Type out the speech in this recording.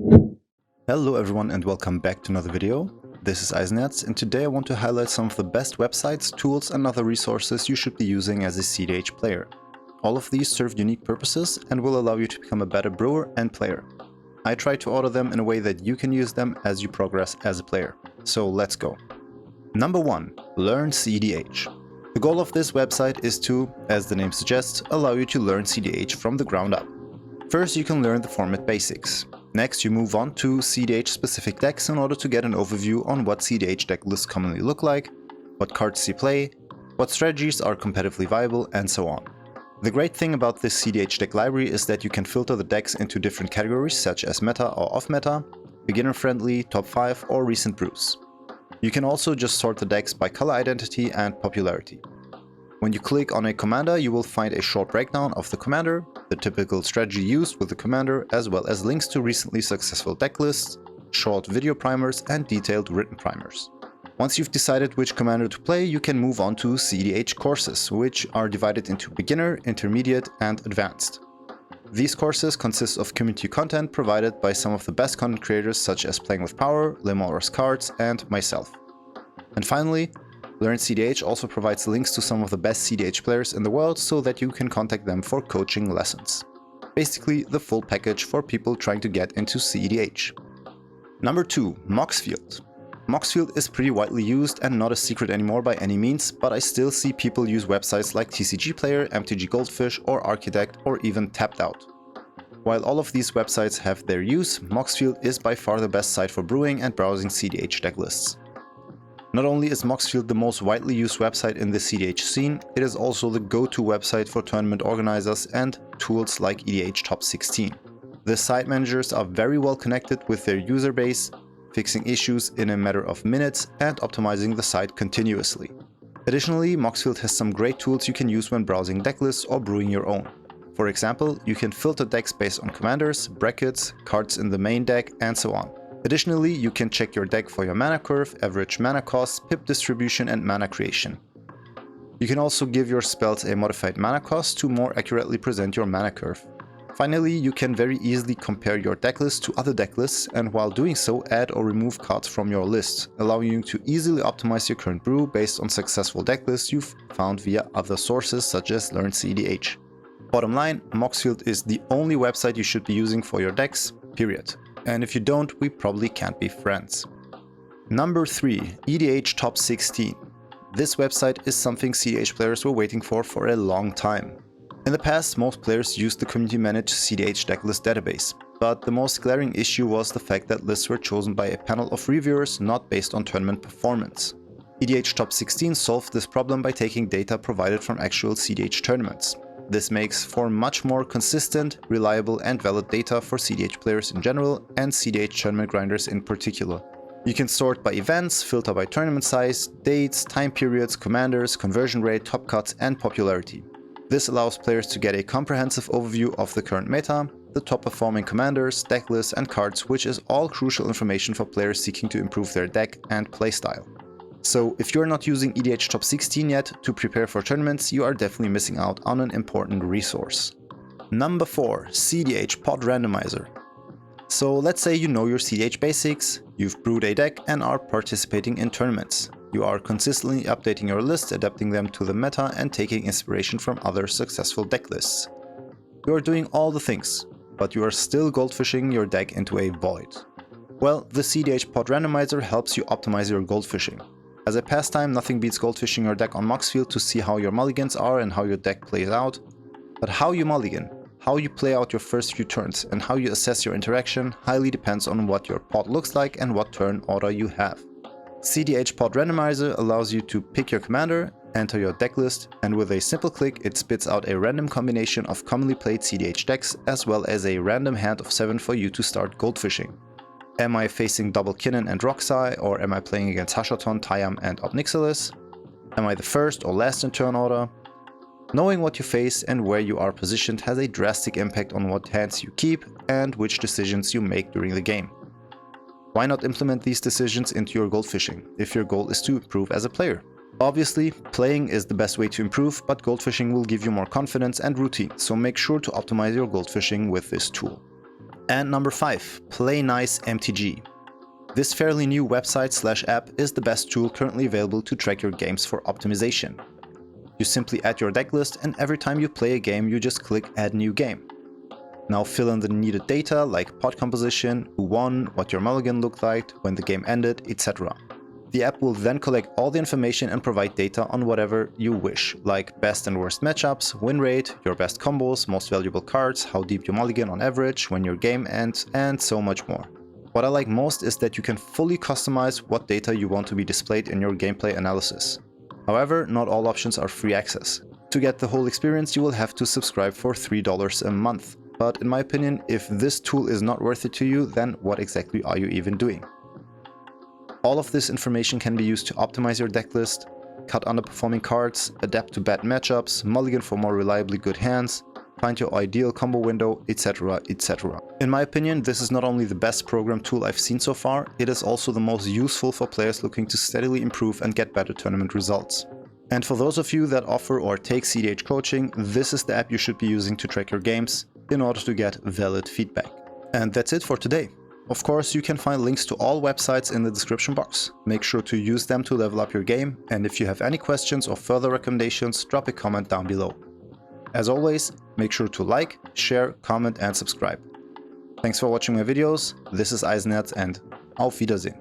Hello everyone and welcome back to another video. This is Eisenherz and today I want to highlight some of the best websites, tools and other resources you should be using as a cEDH player. All of these serve unique purposes and will allow you to become a better brewer and player. I try to order them in a way that you can use them as you progress as a player. So let's go. Number 1. Learn cEDH. The goal of this website is to, as the name suggests, allow you to learn cEDH from the ground up. First you can learn the format basics. Next you move on to cEDH specific decks in order to get an overview on what cEDH deck lists commonly look like, what cards you play, what strategies are competitively viable, and so on. The great thing about this cEDH deck library is that you can filter the decks into different categories such as meta or off meta, beginner friendly, top 5 or recent brews. You can also just sort the decks by color identity and popularity. When you click on a commander, you will find a short breakdown of the commander, the typical strategy used with the commander, as well as links to recently successful deck lists, short video primers and detailed written primers. Once you've decided which commander to play, you can move on to cEDH courses, which are divided into beginner, intermediate and advanced. These courses consist of community content provided by some of the best content creators such as Playing with Power, Lemor's Cards and myself. And finally, Learn cEDH also provides links to some of the best cEDH players in the world so that you can contact them for coaching lessons. Basically the full package for people trying to get into cEDH. Number 2. Moxfield. Moxfield is pretty widely used and not a secret anymore by any means, but I still see people use websites like TCG Player, MTG Goldfish or Architect or even Tapped Out. While all of these websites have their use, Moxfield is by far the best site for brewing and browsing cEDH deck lists. Not only is Moxfield the most widely used website in the cEDH scene, it is also the go-to website for tournament organizers and tools like EDH Top 16. The site managers are very well connected with their user base, fixing issues in a matter of minutes and optimizing the site continuously. Additionally, Moxfield has some great tools you can use when browsing deck lists or brewing your own. For example, you can filter decks based on commanders, brackets, cards in the main deck and so on. Additionally, you can check your deck for your mana curve, average mana cost, pip distribution and mana creation. You can also give your spells a modified mana cost to more accurately present your mana curve. Finally, you can very easily compare your deck list to other deck lists and while doing so add or remove cards from your list, allowing you to easily optimize your current brew based on successful deck lists you've found via other sources such as Learn cEDH. Bottom line, Moxfield is the only website you should be using for your decks, period. And if you don't, we probably can't be friends. Number 3. EDH Top 16. This website is something cEDH players were waiting for a long time. In the past, most players used the community-managed cEDH decklist database, but the most glaring issue was the fact that lists were chosen by a panel of reviewers not based on tournament performance. EDH Top 16 solved this problem by taking data provided from actual cEDH tournaments. This makes for much more consistent, reliable and valid data for cEDH players in general and cEDH tournament grinders in particular. You can sort by events, filter by tournament size, dates, time periods, commanders, conversion rate, top cuts and popularity. This allows players to get a comprehensive overview of the current meta, the top performing commanders, deck lists and cards, which is all crucial information for players seeking to improve their deck and playstyle. So if you're not using EDH Top 16 yet to prepare for tournaments, you are definitely missing out on an important resource. Number 4. cEDH Pod Randomizer. So let's say you know your cEDH basics, you've brewed a deck and are participating in tournaments. You are consistently updating your list, adapting them to the meta and taking inspiration from other successful deck lists. You are doing all the things, but you are still goldfishing your deck into a void. Well, the cEDH Pod Randomizer helps you optimize your goldfishing. As a pastime, nothing beats goldfishing your deck on Moxfield to see how your mulligans are and how your deck plays out. But how you mulligan, how you play out your first few turns, and how you assess your interaction highly depends on what your pod looks like and what turn order you have. cEDH Pod Randomizer allows you to pick your commander, enter your deck list, and with a simple click it spits out a random combination of commonly played cEDH decks as well as a random hand of 7 for you to start goldfishing. Am I facing double Kinnan and Roxai, or am I playing against Hashaton, Tayam and Obnixilis? Am I the first or last in turn order? Knowing what you face and where you are positioned has a drastic impact on what hands you keep and which decisions you make during the game. Why not implement these decisions into your goldfishing, if your goal is to improve as a player? Obviously, playing is the best way to improve, but goldfishing will give you more confidence and routine, so make sure to optimize your goldfishing with this tool. And number 5, PlayNice MTG. This fairly new website/app is the best tool currently available to track your games for optimization. You simply add your deck list, and every time you play a game you just click Add New Game. Now fill in the needed data like pot composition, who won, what your mulligan looked like, when the game ended, etc. The app will then collect all the information and provide data on whatever you wish, like best and worst matchups, win rate, your best combos, most valuable cards, how deep you mulligan on average, when your game ends, and so much more. What I like most is that you can fully customize what data you want to be displayed in your gameplay analysis. However, not all options are free access. To get the whole experience, you will have to subscribe for $3 a month. But in my opinion, if this tool is not worth it to you, then what exactly are you even doing? All of this information can be used to optimize your deck list, cut underperforming cards, adapt to bad matchups, mulligan for more reliably good hands, find your ideal combo window, etc, etc. In my opinion, this is not only the best program tool I've seen so far, it is also the most useful for players looking to steadily improve and get better tournament results. And for those of you that offer or take cEDH coaching, this is the app you should be using to track your games in order to get valid feedback. And that's it for today. Of course, you can find links to all websites in the description box. Make sure to use them to level up your game, and if you have any questions or further recommendations, drop a comment down below. As always, make sure to like, share, comment and subscribe. Thanks for watching my videos, this is Eisenherz and auf Wiedersehen.